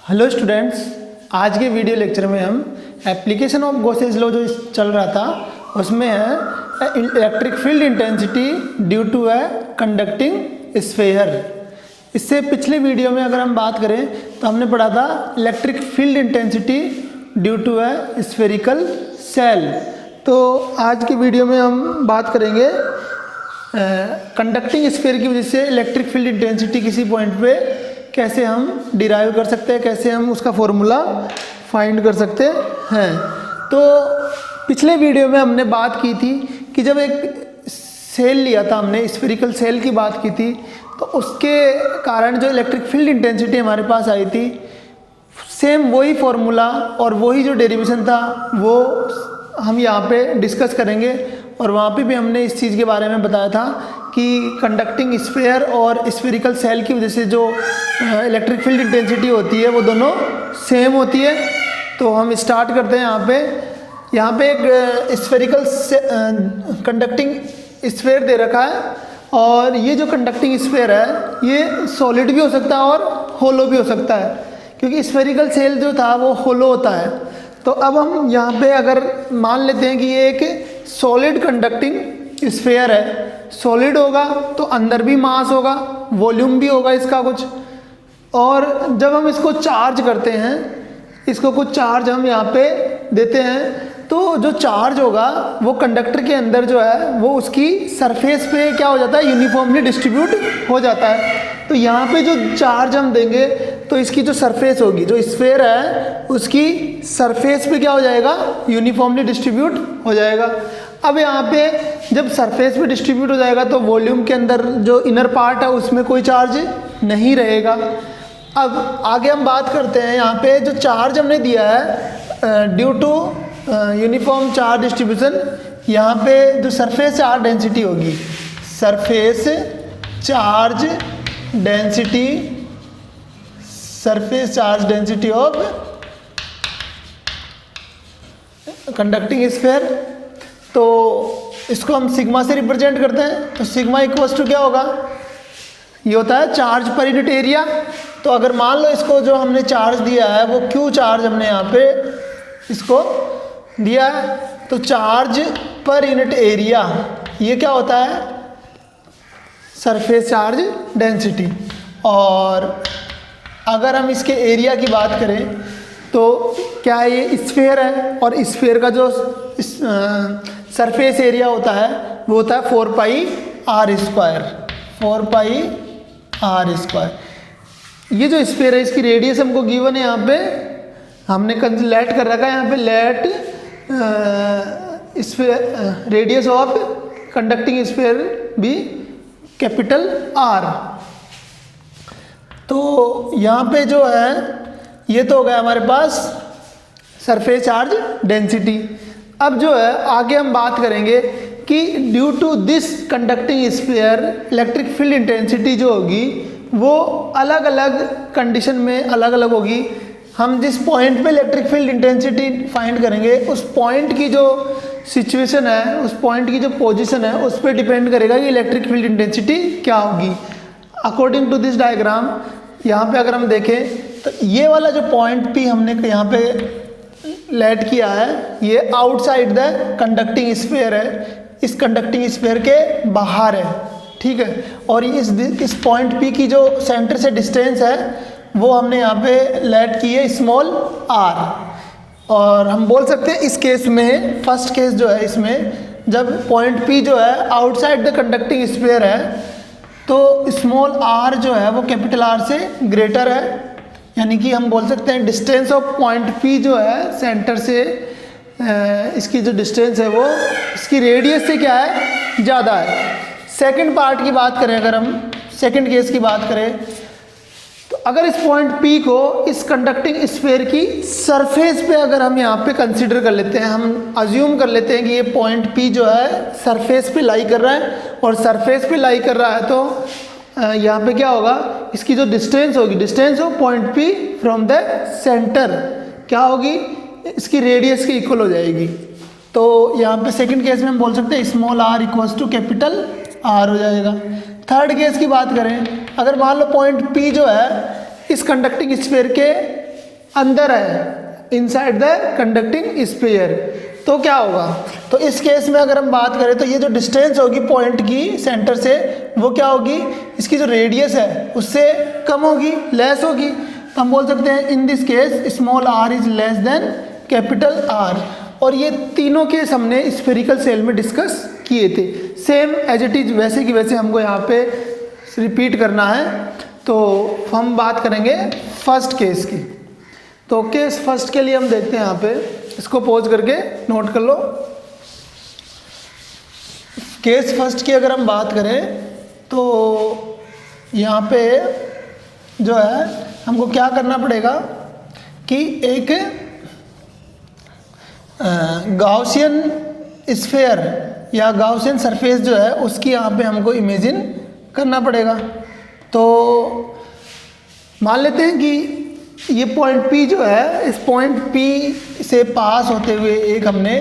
Hello students, आज के video lecture में हम एप्लीकेशन ऑफ गॉसेस लॉ जो चल रहा था उसमें है electric field intensity due to a conducting sphere. इससे पिछले वीडियो में अगर हम बात करें तो हमने पढ़ा था electric field intensity due to a spherical shell. तो आज की वीडियो में हम बात करेंगे कंडक्टिंग स्फीयर की वजह से इलेक्ट्रिक फील्ड इंटेंसिटी किसी पॉइंट पे कैसे हम डिराइव कर सकते हैं, कैसे हम उसका फॉर्मूला फाइंड कर सकते हैं। तो पिछले वीडियो में हमने बात की थी कि जब एक सेल लिया था, हमने स्फेरिकल सेल की बात की थी, तो उसके कारण जो इलेक्ट्रिक फील्ड इंटेंसिटी हमारे पास आई थी, सेम वही फॉर्मूला और वही जो डेरिवेशन था वो हम यहाँ पे डिस्कस करेंगे। और वहाँ पे भी हमने इस चीज़ के बारे में बताया था कि कंडक्टिंग स्फीयर और स्फेरिकल सेल की वजह से जो इलेक्ट्रिक फील्ड इंटेंसिटी होती है वो दोनों सेम होती है। तो हम स्टार्ट करते हैं। यहाँ पे एक स्फेरिकल कंडक्टिंग स्फीयर दे रखा है, और ये जो कंडक्टिंग स्फीयर है ये सॉलिड भी हो सकता है और होलो भी हो सकता है, क्योंकि स्फेरिकल सेल जो था वो होलो होता है। तो अब हम यहाँ पे अगर मान लेते हैं कि ये एक सॉलिड कंडक्टिंग स्फीयर है, सॉलिड होगा तो अंदर भी मास होगा, वॉल्यूम भी होगा इसका कुछ, और जब हम इसको चार्ज करते हैं, इसको कुछ चार्ज हम यहाँ पे देते हैं, तो जो चार्ज होगा वो कंडक्टर के अंदर जो है वो उसकी सरफेस पे क्या हो जाता है, यूनिफॉर्मली डिस्ट्रीब्यूट हो जाता है। तो यहाँ पे जो चार्ज हम देंगे तो इसकी जो सरफेस होगी, जो स्फीयर है उसकी सरफेस पे क्या हो जाएगा, यूनिफॉर्मली डिस्ट्रीब्यूट हो जाएगा। अब यहाँ पे जब सरफेस पे डिस्ट्रीब्यूट हो जाएगा तो वॉल्यूम के अंदर जो इनर पार्ट है उसमें कोई चार्ज नहीं रहेगा। अब आगे हम बात करते हैं, यहाँ पे जो चार्ज हमने दिया है due to uniform charge distribution, यहाँ पे जो सरफेस चार्ज डेंसिटी होगी, surface charge density, surface charge density of conducting sphere, तो इसको हम सिग्मा से रिप्रेजेंट करते हैं। तो सिग्मा इक्वल्स टू क्या होगा, ये होता है चार्ज पर यूनिट एरिया। तो अगर मान लो इसको जो हमने चार्ज दिया है वो क्यू चार्ज हमने यहाँ पे इसको दिया है, तो चार्ज पर यूनिट एरिया ये क्या होता है, सरफेस चार्ज डेंसिटी। और अगर हम इसके एरिया की बात करें तो क्या ये स्फीयर है, और स्फीयर का जो सरफेस एरिया होता है वो होता है 4 pi r square, 4 pi r square. ये जो स्फीयर है इसकी रेडियस हमको गिवन है, यहाँ पे हमने लेट कर रखा है, यहाँ पे let sphere radius of conducting sphere भी कैपिटल आर। तो यहाँ पे जो है ये तो हो गया हमारे पास सरफेस चार्ज डेंसिटी। अब जो है आगे हम बात करेंगे कि due to this conducting sphere electric field intensity जो होगी वो अलग अलग कंडीशन में अलग अलग होगी। हम जिस पॉइंट पे इलेक्ट्रिक फील्ड इंटेंसिटी फाइंड करेंगे उस पॉइंट की जो सिचुएशन है, उस पॉइंट की जो पोजीशन है उस पर डिपेंड करेगा कि इलेक्ट्रिक फील्ड इंटेंसिटी क्या होगी। अकॉर्डिंग टू दिस डायग्राम यहाँ पे अगर हम देखें तो ये वाला जो पॉइंट पी हमने यहाँ पे लेट किया है ये आउटसाइड द कंडक्टिंग स्फीयर है, इस कंडक्टिंग स्फीयर के बाहर है, ठीक है। और इस पॉइंट पी की जो सेंटर से डिस्टेंस है वो हमने यहाँ पे लेट की है स्मॉल आर। और हम बोल सकते हैं इस केस में, फर्स्ट केस जो है इसमें जब पॉइंट पी जो है आउटसाइड द कंडक्टिंग स्फीयर है तो स्मॉल आर जो है वो कैपिटल आर से ग्रेटर है, यानी कि हम बोल सकते हैं डिस्टेंस ऑफ पॉइंट पी जो है सेंटर से इसकी जो डिस्टेंस है वो इसकी रेडियस से क्या है, ज़्यादा है। सेकंड पार्ट की बात करें, अगर हम सेकंड केस की बात करें तो अगर इस पॉइंट पी को इस कंडक्टिंग स्फीयर की सरफेस पे अगर हम यहाँ पे कंसीडर कर लेते हैं, हम अज्यूम कर लेते हैं कि ये पॉइंट पी जो है सरफेस पे लाई कर रहा है, और सरफेस पे लाई कर रहा है तो यहाँ पे क्या होगा, इसकी जो डिस्टेंस होगी, distance of point P from the centre क्या होगी, इसकी रेडियस के इक्वल हो जाएगी। तो यहाँ पे सेकंड केस में हम बोल सकते हैं small r equals to capital R हो जाएगा। थर्ड केस की बात करें, अगर मान लो पॉइंट पी जो है इस कंडक्टिंग स्फीयर के अंदर है, इनसाइड द कंडक्टिंग स्फीयर, तो क्या होगा? तो इस केस में अगर हम बात करें तो ये जो डिस्टेंस होगी पॉइंट की सेंटर से, वो क्या होगी? इसकी जो रेडियस है उससे कम होगी, लेस होगी। तो हम बोल सकते हैं in this case small r is less than capital R। और ये तीनों केस हमने स्फेरिकल सेल में डिस्कस किए थे, सेम एज इट इज वैसे की वैसे हमको यहाँ पे रिपीट करना है। तो हम बात करेंगे फर्स्ट केस की। तो केस फर्स्ट के लिए हम देखते हैं यहाँ पे, इसको पॉज करके नोट कर लो। केस फर्स्ट की अगर हम बात करें तो यहाँ पे जो है हमको क्या करना पड़ेगा कि एक गाउसियन स्फीयर या गाउसियन सरफेस जो है उसकी यहाँ पे हमको इमेजिन करना पड़ेगा। तो मान लेते हैं कि ये पॉइंट P जो है, इस पॉइंट P से पास होते हुए एक हमने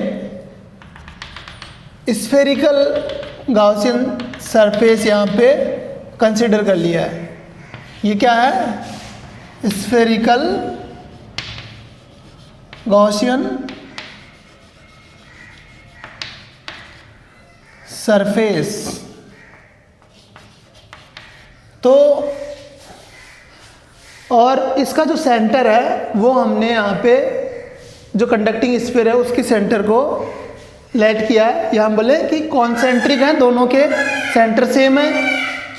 स्फेरिकल गाउसियन सरफेस यहाँ पे कंसिडर कर लिया है। ये क्या है? Spherical Gaussian surface. तो और इसका जो सेंटर है वो हमने यहाँ पे जो कंडक्टिंग स्फीयर है उसकी सेंटर को लेट किया है, या हम बोले कि कॉन्सेंट्रिक है, दोनों के सेंटर सेम है।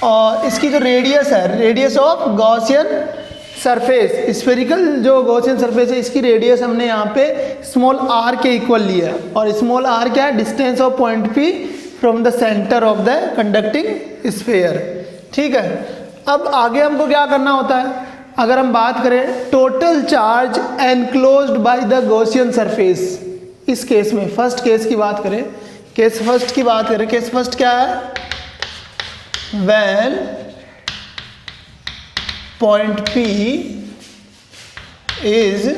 और इसकी जो रेडियस है, radius of Gaussian surface, spherical जो गॉसियन सरफेस है इसकी रेडियस हमने यहाँ पे स्मॉल r के इक्वल लिया है। और स्मॉल r क्या है? Distance of point P from the centre of the conducting sphere. ठीक है, अब आगे हमको क्या करना होता है? अगर हम बात करें total charge enclosed by the Gaussian surface, इस केस में फर्स्ट केस की बात करें, केस फर्स्ट की बात करें, केस फर्स्ट क्या है? When point P is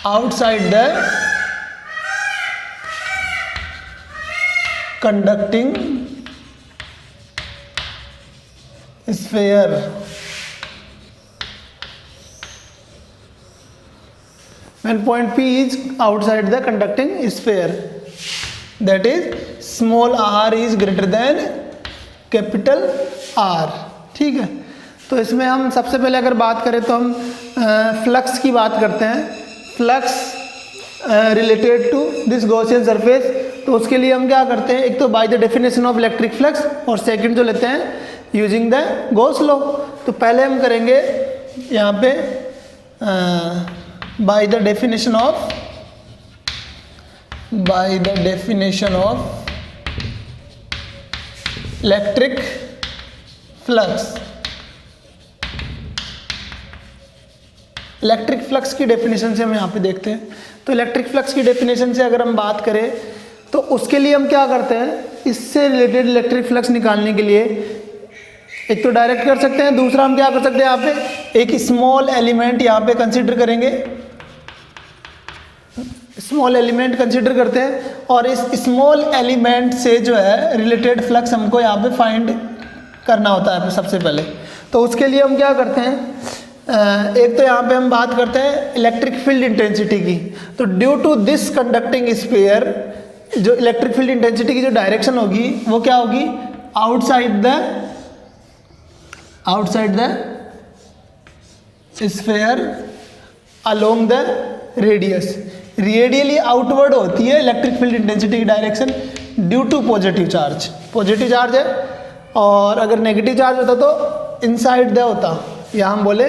outside the conducting sphere, when point P is outside the conducting sphere, that is small r is greater than capital R। ठीक है, तो इसमें हम सबसे पहले अगर बात करें तो हम फ्लक्स की बात करते हैं, flux related to this Gaussian surface. तो उसके लिए हम क्या करते हैं? एक तो by the definition of electric flux, और सेकंड जो लेते हैं यूजिंग द गॉस लॉ। तो पहले हम करेंगे यहाँ पे bye the definition of electric flux. Electric flux की डेफिनेशन से हम यहाँ पे देखते हैं। तो इलेक्ट्रिक फ्लक्स की डेफिनेशन से अगर हम बात करें तो उसके लिए हम क्या करते हैं? इससे रिलेटेड इलेक्ट्रिक फ्लक्स निकालने के लिए एक तो डायरेक्ट कर सकते हैं, दूसरा हम क्या कर सकते हैं? यहाँ पे एक स्मॉल एलिमेंट यहाँ पे कंसीडर करेंगे, स्मॉल एलिमेंट कंसीडर करते हैं, और इस स्मॉल एलिमेंट से जो है रिलेटेड फ्लक्स हमको यहाँ पे फाइंड करना होता है सबसे पहले। तो उसके लिए हम क्या करते हैं? एक तो यहाँ पे हम बात करते हैं इलेक्ट्रिक फील्ड इंटेंसिटी की। तो due to this conducting sphere, जो इलेक्ट्रिक फील्ड इंटेंसिटी की जो डायरेक्शन होगी वो क्या होगी? Outside the sphere along the radius. Radially outward होती है इलेक्ट्रिक फील्ड इंटेंसिटी की direction due to positive charge. Positive charge है, और अगर नेगेटिव चार्ज होता तो इनसाइड द होता, या हम बोले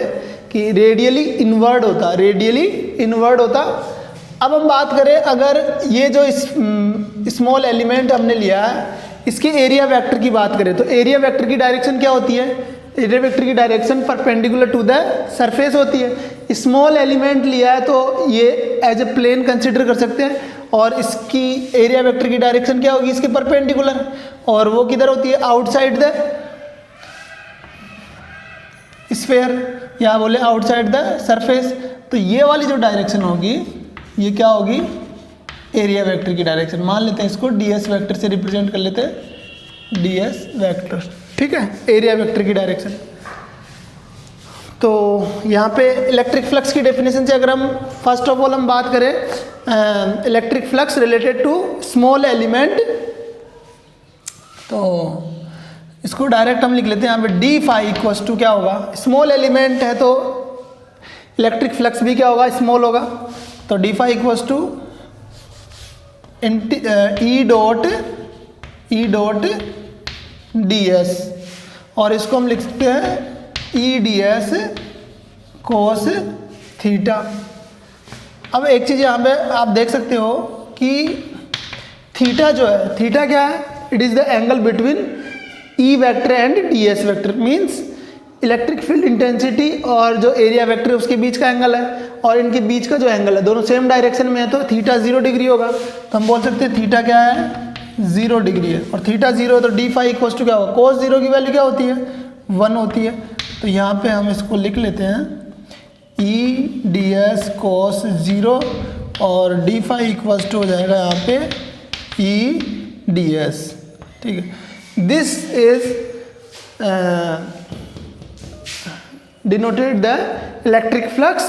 कि रेडियली इनवर्ड होता, रेडियली इनवर्ड होता। अब हम बात करें अगर ये जो स्मॉल एलिमेंट हमने लिया है इसके एरिया वेक्टर की बात करें, तो एरिया वेक्टर की डायरेक्शन क्या होती है? एरिया वेक्टर की direction perpendicular to the surface होती है। स्मॉल एलिमेंट लिया है तो ये एज ए प्लेन कंसिडर कर सकते हैं, और इसकी एरिया वेक्टर की डायरेक्शन क्या होगी? इसके परपेंडिकुलर, और वो किधर होती है? आउटसाइड द स्फीयर, या बोले आउटसाइड द सरफेस। तो ये वाली जो डायरेक्शन होगी ये क्या होगी? एरिया वेक्टर की डायरेक्शन। मान लेते हैं इसको ds वेक्टर से रिप्रेजेंट कर लेते हैं, ds वेक्टर। ठीक है, एरिया वेक्टर की डायरेक्शन। तो यहाँ पे इलेक्ट्रिक फ्लक्स की डेफिनेशन से अगर हम फर्स्ट ऑफ ऑल हम बात करें electric flux related to small element, तो इसको डायरेक्ट हम लिख लेते हैं यहाँ पे डी फाई इक्वल्स टू क्या होगा, स्मॉल एलिमेंट है तो इलेक्ट्रिक फ्लक्स भी क्या होगा, स्मॉल होगा। तो d phi equals to E dot d s, और इसको हम लिख सकते हैं E d s cos theta. अब एक चीज़ यहाँ पे आप देख सकते हो कि थीटा जो है, थीटा क्या है, it is the angle between E vector and D S vector, means electric field intensity और जो एरिया वेक्टर है उसके बीच का एंगल है, और इनके बीच का जो एंगल है दोनों सेम डायरेक्शन में है, तो थीटा 0 डिग्री होगा। तो हम बोल सकते हैं थीटा क्या है, 0 डिग्री है, और थीटा 0 है तो डी फाई इक्वल्स टू क्या होगा, कोस 0 की वैल्यू क्या होती है, 1 होती है। तो यहाँ पे हम इसको लिख लेते हैं ई डी एस कोस 0, और डी फाई इक्वल्स टू हो जाएगा यहाँ पे ई डी एस, ठीक है। This is denoted the electric flux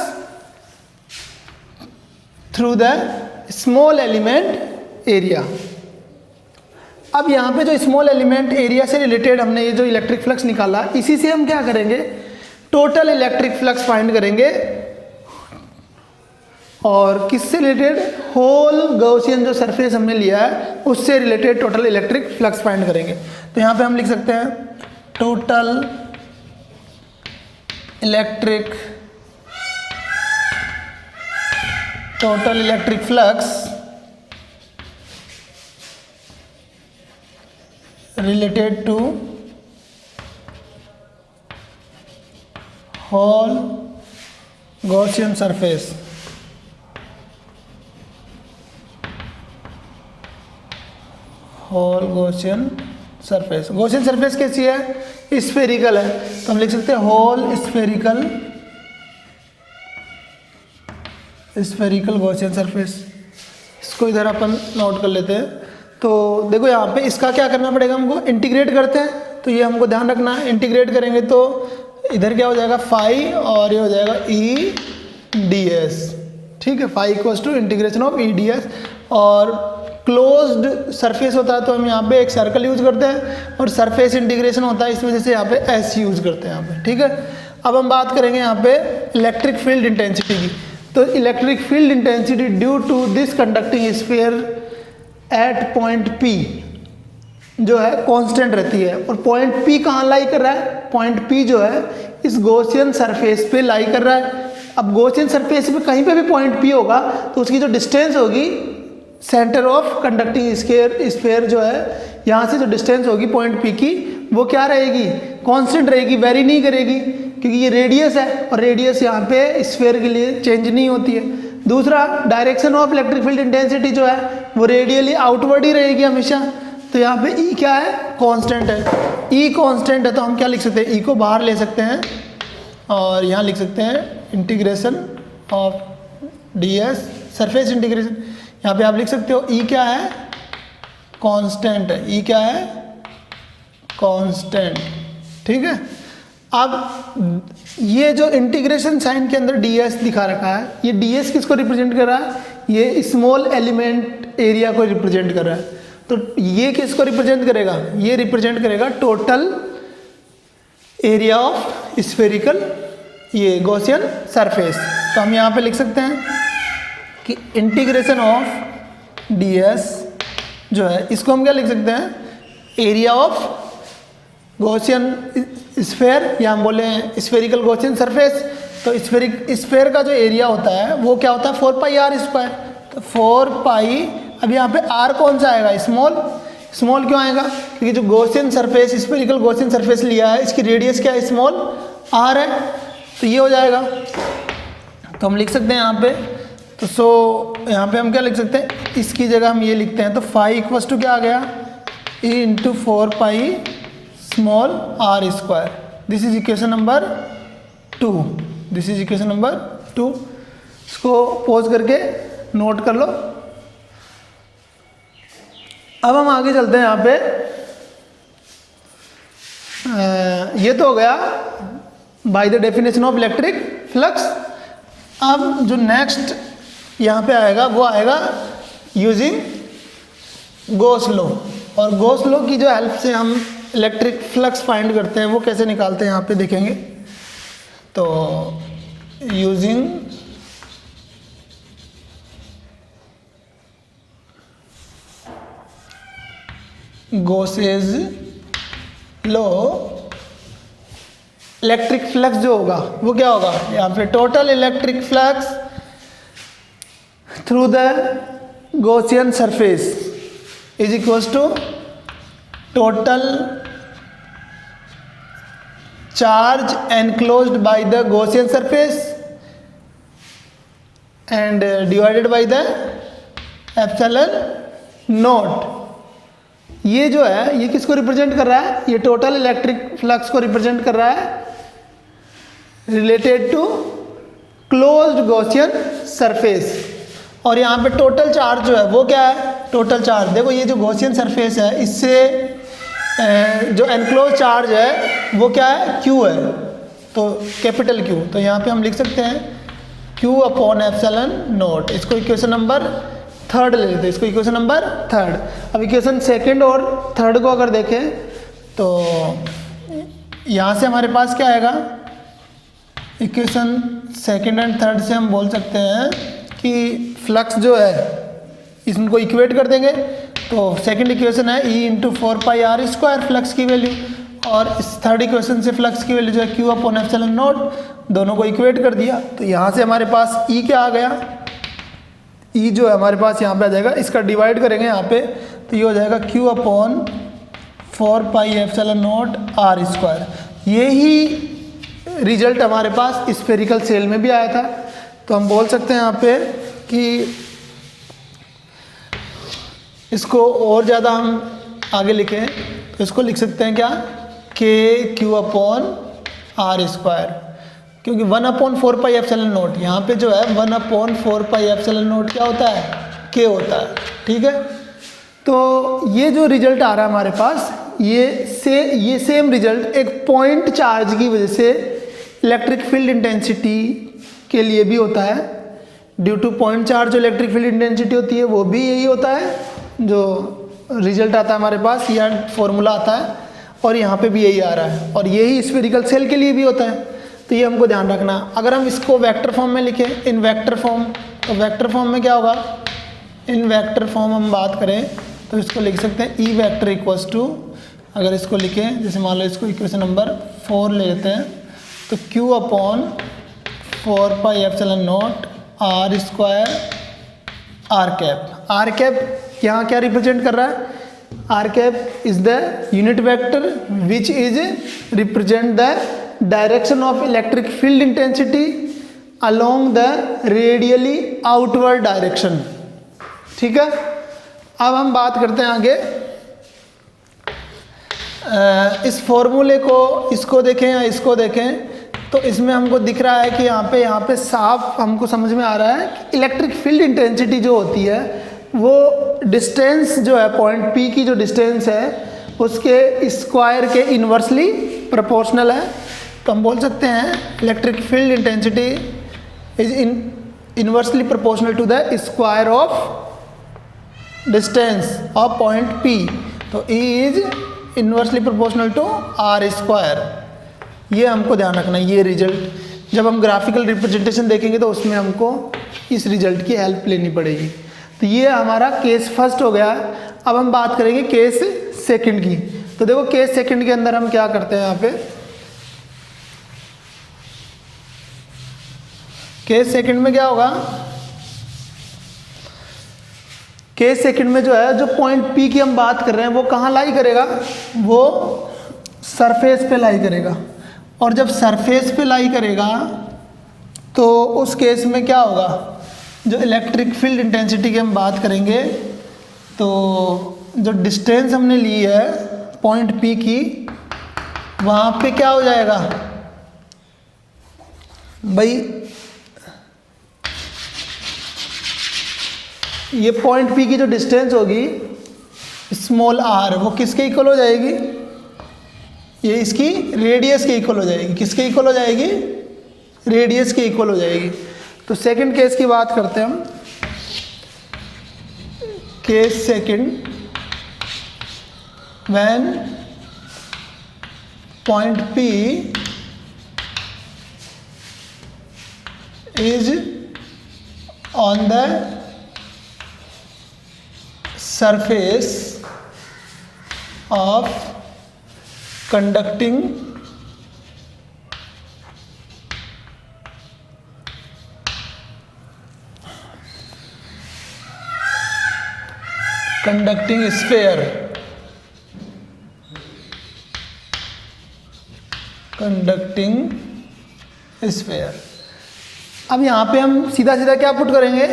through the small element area। अब यहाँ पे जो स्मॉल एलिमेंट एरिया से रिलेटेड हमने ये जो इलेक्ट्रिक फ्लक्स निकाला, इसी से हम क्या करेंगे, टोटल इलेक्ट्रिक फ्लक्स फाइंड करेंगे, और किससे रिलेटेड, होल गॉसियन जो सरफेस हमने लिया है उससे related total electric flux find करेंगे। तो यहाँ पे हम लिख सकते हैं total electric flux related to whole Gaussian surface, whole Gaussian surface। Gaussian surface कैसी है, स्फेरिकल है, तो हम लिख सकते हैं होल स्फेरिकल Gaussian surface। इसको इधर अपन नोट कर लेते हैं। तो देखो यहाँ पे इसका क्या करना पड़ेगा, हमको इंटीग्रेट करते हैं, तो ये हमको ध्यान रखना है, इंटीग्रेट करेंगे तो इधर क्या हो जाएगा फाई, और ये हो जाएगा ई डी एस, ठीक है। Phi equals to integration of E d s, और क्लोज्ड सरफेस होता है तो हम यहाँ पे एक सर्कल यूज करते हैं, और सरफेस इंटीग्रेशन होता है इस वजह से यहाँ पे एस यूज करते हैं यहाँ पे, ठीक है। अब हम बात करेंगे यहाँ पे इलेक्ट्रिक फील्ड इंटेंसिटी की। तो electric field intensity due to this conducting sphere at point P जो है कांस्टेंट रहती है, और पॉइंट P कहाँ लाई कर रहा है, पॉइंट P जो है इस गॉसियन सरफेस पे लाई कर रहा है। अब गॉसियन सरफेस पे कहीं पे भी पॉइंट P होगा तो उसकी जो डिस्टेंस होगी सेंटर ऑफ कंडक्टिंग स्फीयर जो है, यहाँ से जो डिस्टेंस होगी पॉइंट P की, वो क्या रहेगी, कांस्टेंट रहेगी, वेरी नहीं करेगी, क्योंकि ये रेडियस है, और रेडियस यहाँ पे स्फीयर के लिए चेंज नहीं होती है। दूसरा, direction of electric field intensity जो है वो रेडियली आउटवर्ड ही रहेगी हमेशा। तो यहाँ पे ई क्या है, कांस्टेंट है, ई कांस्टेंट है, तो हम क्या लिख सकते हैं, ई को बाहर ले सकते हैं, और यहाँ लिख सकते हैं integration of D S, surface integration. यहाँ पे आप लिख सकते हो ई क्या है, कांस्टेंट है, ई क्या है, कांस्टेंट, ठीक है। अब ये जो इंटीग्रेशन साइन के अंदर ds दिखा रखा है, ये ds किसको रिप्रेजेंट कर रहा है, ये स्मॉल एलिमेंट एरिया को रिप्रेजेंट कर रहा है। तो ये किसको रिप्रेजेंट करेगा, ये रिप्रेजेंट करेगा टोटल एरिया ऑफ स्फेरिकल ये गॉसियन सरफेस। तो हम यहाँ पे लिख सकते हैं कि इंटीग्रेशन ऑफ ds जो है, इसको हम क्या लिख सकते हैं, एरिया ऑफ गॉसियन स्फेयर, या हम बोले स्फेरिकल गॉसियन सरफेस। तो स्फेयर का जो एरिया होता है वो क्या होता है, 4 पाई आर स्क्वायर। तो 4 पाई, अब यहाँ पे आर कौन सा आएगा, स्मॉल क्यों आएगा, क्योंकि जो Gaussian surface, spherical Gaussian surface लिया है, इसकी रेडियस क्या है, स्मॉल आर है, तो ये हो जाएगा। तो हम लिख सकते हैं यहाँ पे, तो यहाँ पे हम क्या लिख सकते हैं, इसकी जगह हम ये लिखते हैं, तो फाई इक्वल्स टू क्या आ गया, E into 4 pi small r square. This is equation number 2, this is equation number 2। इसको पॉज करके नोट कर लो। अब हम आगे चलते हैं यहाँ पे। ये तो हो गया bye the definition of electric flux. अब जो नेक्स्ट यहाँ पे आएगा वो आएगा यूजिंग गॉस लॉ। और गॉस लॉ की जो हेल्प से हम इलेक्ट्रिक फ्लक्स फाइंड करते हैं वो कैसे निकालते हैं यहाँ पे देखेंगे। तो using Gauss's law electric flux जो होगा वो क्या होगा, यहाँ पे total electric flux through the Gaussian surface is equals to total charge enclosed by the Gaussian surface and divided by the epsilon naught. ये जो है ये किसको रिप्रेजेंट कर रहा है, ये टोटल इलेक्ट्रिक फ्लक्स को रिप्रेजेंट कर रहा है related to closed Gaussian surface. और यहाँ पे टोटल चार्ज जो है वो क्या है, टोटल चार्ज देखो ये जो गॉसियन सरफेस है इससे जो एनक्लोज चार्ज है वो क्या है, क्यू है, तो कैपिटल क्यू। तो यहाँ पे हम लिख सकते हैं क्यू अपॉन एप्सिलॉन नॉट। इसको इक्वेशन नंबर थर्ड ले लेते हैं, इसको इक्वेशन नंबर थर्ड। अब इक्वेशन सेकंड और थर्ड को अगर देखें तो यहाँ से हमारे पास क्या आएगा, इक्वेशन सेकंड एंड थर्ड से हम बोल सकते हैं कि फ्लक्स जो है इनको इक्वेट कर देंगे। तो सेकंड इक्वेशन है E इंटू 4πr² फ्लक्स की वैल्यू, और इस थर्ड इक्वेशन से फ्लक्स की वैल्यू जो है क्यू अपॉन एप्सिलॉन नॉट, दोनों को इक्वेट कर दिया। तो यहाँ से हमारे पास E क्या आ गया, E जो है हमारे पास यहाँ पे आ जाएगा, इसका डिवाइड करेंगे यहाँ पे तो ये हो जाएगा Q अपॉन 4πε0r²। यही रिजल्ट हमारे पास स्फेरिकल सेल में भी आया था। तो हम बोल सकते हैं यहाँ पे कि इसको और ज़्यादा हम आगे लिखें तो इसको लिख सकते हैं क्या, KQ अपॉन r², क्योंकि 1/4πε0 यहाँ पे जो है 1/4πε0 क्या होता है, K होता है। ठीक है, तो ये जो रिजल्ट आ रहा है हमारे पास ये सेम रिजल्ट एक पॉइंट चार्ज की वजह से इलेक्ट्रिक फील्ड इंटेंसिटी के लिए भी होता है। ड्यू टू पॉइंट चार्ज जो इलेक्ट्रिक फील्ड इंटेंसिटी होती है वो भी यही होता है जो रिजल्ट आता है हमारे पास, यह फॉर्मूला आता है, और यहाँ पे भी यही आ रहा है, और यही स्फेरिकल सेल के लिए भी होता है। तो ये हमको ध्यान रखना। अगर हम इसको वेक्टर फॉर्म में लिखें, इन वेक्टर फॉर्म, तो वेक्टर फॉर्म में क्या होगा, इन वेक्टर फॉर्म हम बात करें तो इसको लिख सकते हैं E वेक्टर इक्वल्स टू, अगर इसको लिखें जैसे मान लो इसको इक्वेशन नंबर 4 ले लेते हैं तो Q अपॉन 4πε0 r²। यहाँ क्या रिप्रेजेंट कर रहा है, r is the unit vector which is represent the direction of electric field intensity along the radially outward direction. ठीक है, अब हम बात करते हैं आगे। इस फॉर्मूले को, इसको देखें या इसको देखें तो इसमें हमको दिख रहा है कि यहाँ पे साफ हमको समझ में आ रहा है कि इलेक्ट्रिक फील्ड इंटेंसिटी जो होती है वो डिस्टेंस जो है पॉइंट P की जो डिस्टेंस है उसके स्क्वायर के इन्वर्सली प्रोपोर्शनल है। तो हम बोल सकते हैं electric field intensity is inversely proportional to the square of distance of point P। तो E is inversely proportional to r²। ये हमको ध्यान रखना है। ये रिजल्ट जब हम ग्राफिकल रिप्रेजेंटेशन देखेंगे तो उसमें हमको इस रिजल्ट की हेल्प लेनी पड़ेगी। तो ये हमारा केस फर्स्ट हो गया। अब हम बात करेंगे केस सेकंड की। तो देखो केस सेकंड के अंदर हम क्या करते हैं, यहाँ पे केस सेकंड में क्या होगा, केस सेकंड में जो है जो पॉइंट P की हम बात कर रहे हैं वो कहाँ लाई करेगा, वो सरफेस पे लाई करेगा। और जब सरफेस पे लाई करेगा तो उस केस में क्या होगा, जो इलेक्ट्रिक फील्ड इंटेंसिटी की हम बात करेंगे तो जो डिस्टेंस हमने ली है पॉइंट P की, वहाँ पे क्या हो जाएगा भाई, ये पॉइंट P की जो डिस्टेंस होगी स्मॉल r वो किसके इक्वल हो जाएगी, ये इसकी रेडियस के इक्वल हो जाएगी। किसके इक्वल हो जाएगी? रेडियस के इक्वल हो जाएगी। तो सेकंड केस की बात करते हैं हम। Case second, when point P is on the surface of conducting sphere, conducting sphere। अब यहाँ पे हम सीधा सीधा क्या पुट करेंगे?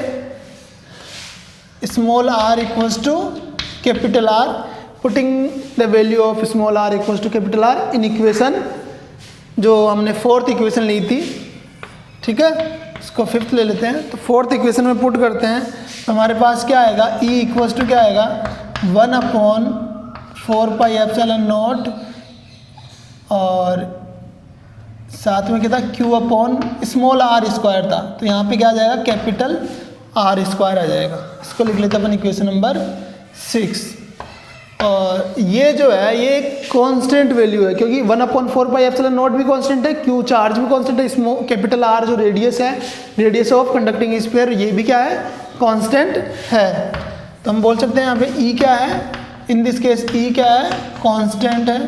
Small r equals to capital R, putting the value of small r equals to capital R in equation जो हमने फोर्थ इक्वेशन ली थी। ठीक है, इसको फिफ्थ ले लेते हैं। तो फोर्थ इक्वेशन में पुट करते हैं तो हमारे पास क्या आएगा? E इक्वल्स टू क्या आएगा? 1/4 पाई एप्सिलॉन नॉट, और साथ में क्या था? Q upon small r square था। तो यहाँ पे क्या आ जाएगा? कैपिटल R स्क्वायर आ जाएगा। इसको लिख लेते हैं अपन इक्वेशन नंबर 6। और ये जो है ये एक कांस्टेंट वैल्यू है, क्योंकि 1/4 पाई एप्सिलॉन नॉट भी कांस्टेंट है, Q चार्ज भी कांस्टेंट है, कैपिटल R जो रेडियस है, रेडियस ऑफ कंडक्टिंग स्फीयर, ये भी क्या है? कांस्टेंट है। तो हम बोल सकते हैं यहाँ पे E क्या है? इन दिस केस E क्या है? कांस्टेंट है।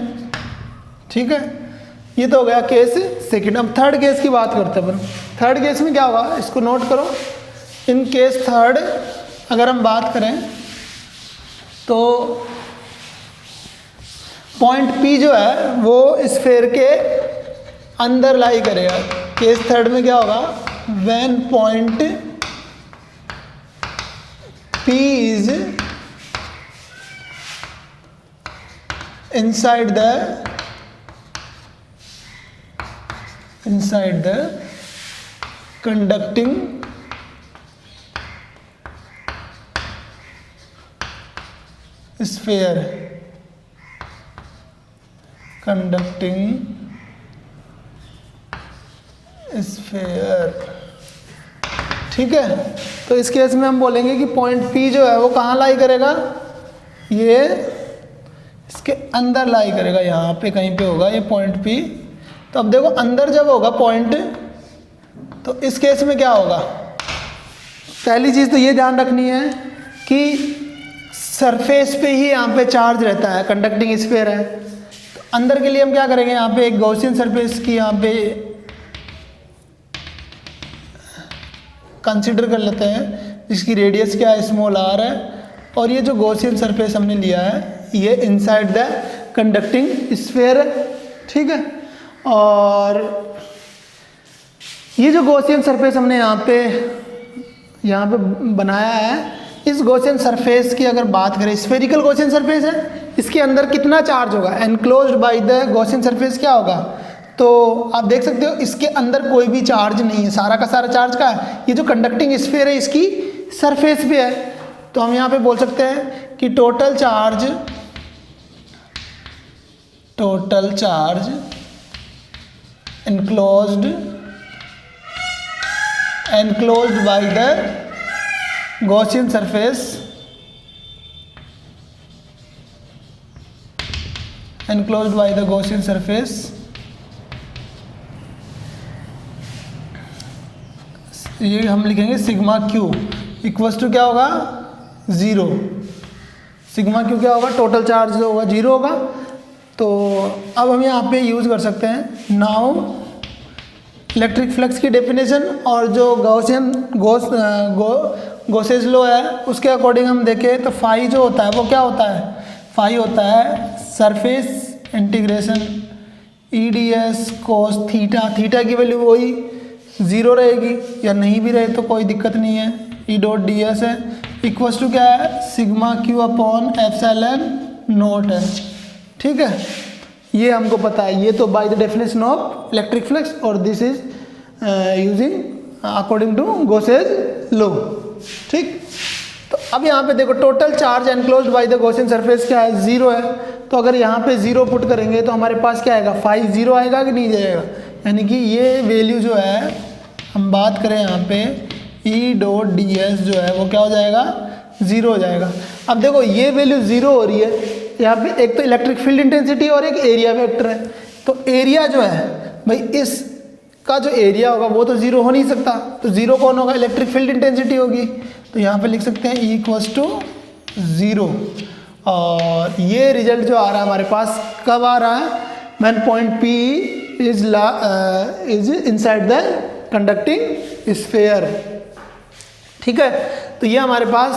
ठीक है, ये तो हो गया केस सेकंड। अब थर्ड केस की बात करते हैं अपन। थर्ड केस में क्या होगा? इसको नोट करो। इन केस थर्ड अगर हम बात करें तो पॉइंट P जो है वो स्फीयर के अंदर लाई करेगा। केस थर्ड में क्या होगा? When point P is inside the conducting sphere, conducting sphere। ठीक है, तो इस केस में हम बोलेंगे कि पॉइंट P जो है वो कहाँ लाई करेगा? ये इसके अंदर लाई करेगा, यहाँ पे कहीं पे होगा ये पॉइंट P। तो अब देखो अंदर जब होगा पॉइंट, तो इस केस में क्या होगा? पहली चीज़ तो ये ध्यान रखनी है कि सरफेस पे ही यहाँ पे चार्ज रहता है, कंडक्टिंग स्फीयर है। तो अंदर के लिए हम क्या करेंगे? यहाँ पे एक गॉसियन सरफेस की यहाँ पे कंसीडर कर लेते हैं, जिसकी रेडियस क्या है? स्मॉल r है। और ये जो गॉसियन सरफेस हमने लिया है ये इनसाइड द कंडक्टिंग स्फीयर है। ठीक है, और ये जो गॉसियन सरफेस हमने यहाँ पे बनाया है, इस गॉसियन सरफेस की अगर बात करें, स्फेरिकल गॉसियन सरफेस है, इसके अंदर कितना चार्ज होगा? Enclosed by the Gaussian surface क्या होगा? तो आप देख सकते हो इसके अंदर कोई भी चार्ज नहीं है, सारा का सारा चार्ज का है, ये जो कंडक्टिंग स्फीयर है इसकी सरफेस पे है। तो हम यहाँ पे बोल सकते हैं कि total charge enclosed by the Gaussian surface, enclosed by the Gaussian surface ये हम लिखेंगे सिग्मा Q इक्वल्स टू क्या होगा? 0। सिग्मा Q क्या होगा? टोटल चार्ज जो होगा 0 होगा। तो अब हम यहाँ पे यूज़ कर सकते हैं नाउ इलेक्ट्रिक फ्लक्स की डेफिनेशन, और जो गॉसेस लॉ है उसके अकॉर्डिंग हम देखें तो फाई जो होता है वो क्या होता है? फाई होता है surface integration EDS cos theta. Theta की वैल्यू वही 0 रहेगी, या नहीं भी रहे तो कोई दिक्कत नहीं है, E डॉट DS है, इक्वल्स टू क्या है? Sigma Q upon epsilon naught है। ठीक है, ये हमको पता है, ये तो by the definition of electric flux, और this is using according to Gauss's law. ठीक, तो अब यहाँ पे देखो total charge enclosed by the Gaussian surface क्या है? 0 है। तो अगर यहाँ पे 0 पुट करेंगे तो हमारे पास क्या आएगा, 5 0 आएगा कि नहीं जाएगा, यानी कि ये वैल्यू जो है हम बात करें यहाँ पे E.ds जो है वो क्या हो जाएगा, 0 हो जाएगा। अब देखो ये वैल्यू 0 हो रही है, यहाँ पे एक तो इलेक्ट्रिक फील्ड इंटेंसिटी और एक एरिया वेक्टर है। तो एरिया जो है भाई इसका जो एरिया होगा वो तो 0 हो नहीं सकता, तो 0 कौन होगा, इलेक्ट्रिक फील्ड इंटेंसिटी होगी। तो यहाँ पे लिख सकते हैं E=0। और ये रिजल्ट जो आ रहा है हमारे पास कब आ रहा है, when point P is inside the conducting sphere. ठीक है, तो ये हमारे पास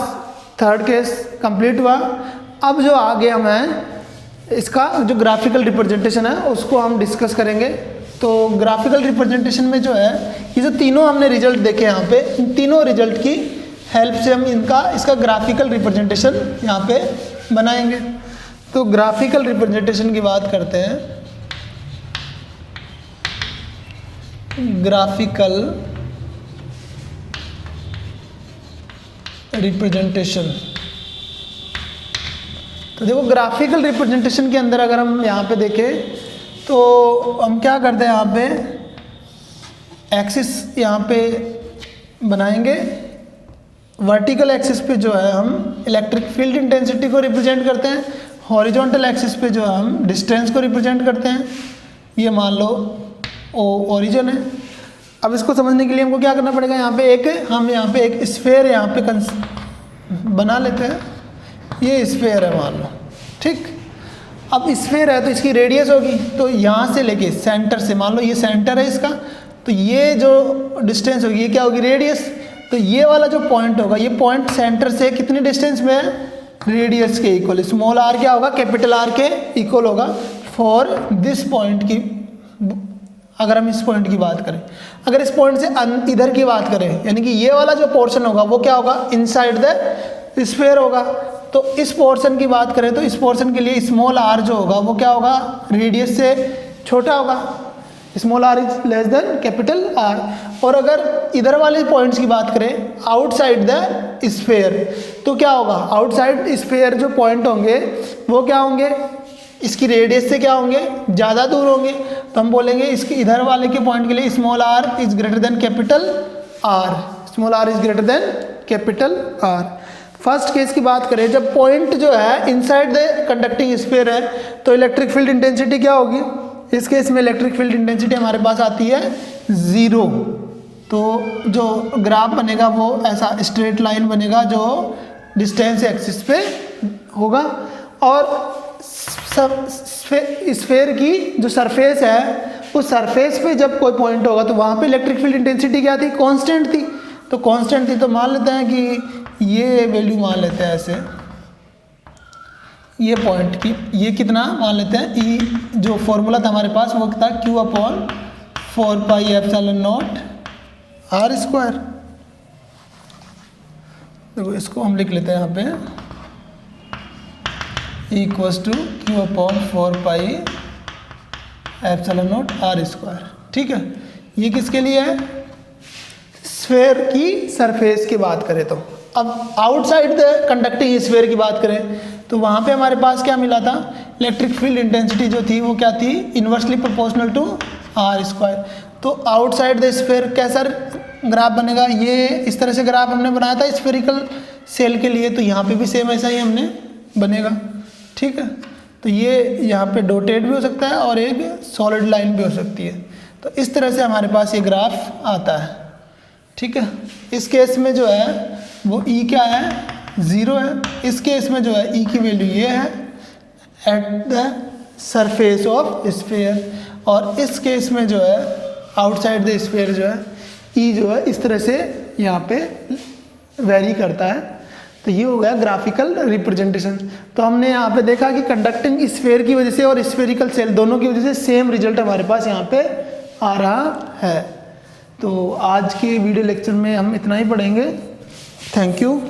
थर्ड केस कंप्लीट हुआ। अब जो आगे हम हैं इसका जो ग्राफिकल रिप्रेजेंटेशन है उसको हम डिस्कस करेंगे। तो ग्राफिकल रिप्रेजेंटेशन में जो है ये जो तीनों हमने रिजल्ट देखे यहाँ पे, इन तीनों रिजल्ट की हेल्प से हम इसका ग्राफिकल रिप्रेजेंटेशन यहाँ पे बनाएंगे। तो ग्राफिकल रिप्रेजेंटेशन की बात करते हैं। ग्राफिकल रिप्रेजेंटेशन, तो देखो ग्राफिकल रिप्रेजेंटेशन के अंदर अगर हम यहाँ पे देखें तो हम क्या करते हैं, यहाँ पे एक्सिस यहाँ पे बनाएंगे। वर्टिकल एक्सिस पे जो है हम इलेक्ट्रिक फील्ड इंटेंसिटी को रिप्रेजेंट करते हैं, हॉरिजॉन्टल एक्सिस पे जो है हम डिस्टेंस को रिप्रेजेंट करते हैं। ये मान लो ओरिजिन है। अब इसको समझने के लिए हमको क्या करना पड़ेगा, यहाँ पे एक स्फीयर यहाँ पे बना लेते हैं। ये स्फीयर है मान लो, ठीक। अब स्फीयर है तो इसकी रेडियस होगी, तो यहाँ से लेके सेंटर से, मान लो ये सेंटर है इसका, तो ये जो डिस्टेंस होगी ये क्या होगी, रेडियस। तो ये वाला जो पॉइंट होगा, ये पॉइंट सेंटर से कितने डिस्टेंस में है, रेडियस के इक्वल। स्मॉल आर क्या होगा, कैपिटल आर के इक्वल होगा। फॉर दिस पॉइंट की, अगर हम इस पॉइंट की बात करें, अगर इस पॉइंट से इधर की बात करें, यानी कि ये वाला जो पोर्शन होगा वो क्या होगा, इनसाइड द स्फीयर होगा। तो इस पोर्शन की बात करें तो इस पोर्शन के लिए स्मॉल आर जो होगा वो क्या होगा, रेडियस से छोटा होगा। Small r is less than capital R. और अगर इधर वाले पॉइंट्स की बात करें आउटसाइड द स्फीयर, तो क्या होगा, आउटसाइड स्फीयर जो पॉइंट होंगे वो क्या होंगे, इसकी रेडियस से क्या होंगे, ज़्यादा दूर होंगे। तो हम बोलेंगे इसके इधर वाले के पॉइंट के लिए small r is greater than capital R. Small r is greater than capital R. First case की बात करें, जब पॉइंट जो है इनसाइड द कंडक्टिंग स्फीयर है तो इलेक्ट्रिक फील्ड इंटेंसिटी क्या होगी, इस केस में इलेक्ट्रिक फील्ड इंटेंसिटी हमारे पास आती है 0। तो जो ग्राफ बनेगा वो ऐसा स्ट्रेट लाइन बनेगा जो डिस्टेंस एक्सिस पे होगा। और स्फीयर की जो सरफेस है उस सरफेस पे जब कोई पॉइंट होगा तो वहाँ पे इलेक्ट्रिक फील्ड इंटेंसिटी क्या थी, कांस्टेंट थी। तो कांस्टेंट थी तो मान लेते हैं कि ये वैल्यू मान लेते हैं ऐसे, ये पॉइंट की ये कितना मान लेते हैं, ई जो फॉर्मूला था हमारे पास वो था Q/4πε0 r²। देखो इसको हम लिख लेते हैं यहाँ पे Q/4πε0 r²। ठीक है, ये किसके लिए है, स्फीयर की सरफेस की बात करें तो। अब आउटसाइड द कंडक्टिंग स्फीयर की बात करें तो वहाँ पे हमारे पास क्या मिला था, इलेक्ट्रिक फील्ड इंटेंसिटी जो थी वो क्या थी, इन्वर्सली प्रोपोर्शनल टू r²। तो आउटसाइड द स्फीयर कैसा ग्राफ बनेगा, ये इस तरह से ग्राफ हमने बनाया था स्फेरिकल सेल के लिए, तो यहाँ पे भी सेम ऐसा ही हमने बनेगा। ठीक है, तो ये यहाँ पे डॉटेड भी हो सकता है और एक सॉलिड लाइन भी हो सकती है। तो इस तरह से हमारे पास ये ग्राफ आता है। ठीक है, इस केस में जो है वो ई क्या है, 0 है। इस केस में जो है ई की वैल्यू ये है at the surface of sphere, और इस केस में जो है आउटसाइड द स्फीयर जो है ई जो है इस तरह से यहाँ पे वेरी करता है। तो ये हो गया ग्राफिकल रिप्रेजेंटेशन। तो हमने यहाँ पे देखा कि कंडक्टिंग स्फीयर की वजह से और स्फेरिकल सेल दोनों की वजह से सेम रिजल्ट हमारे पास यहाँ पे आ रहा है। तो आज के वीडियो लेक्चर में हम इतना ही पढ़ेंगे। Thank you.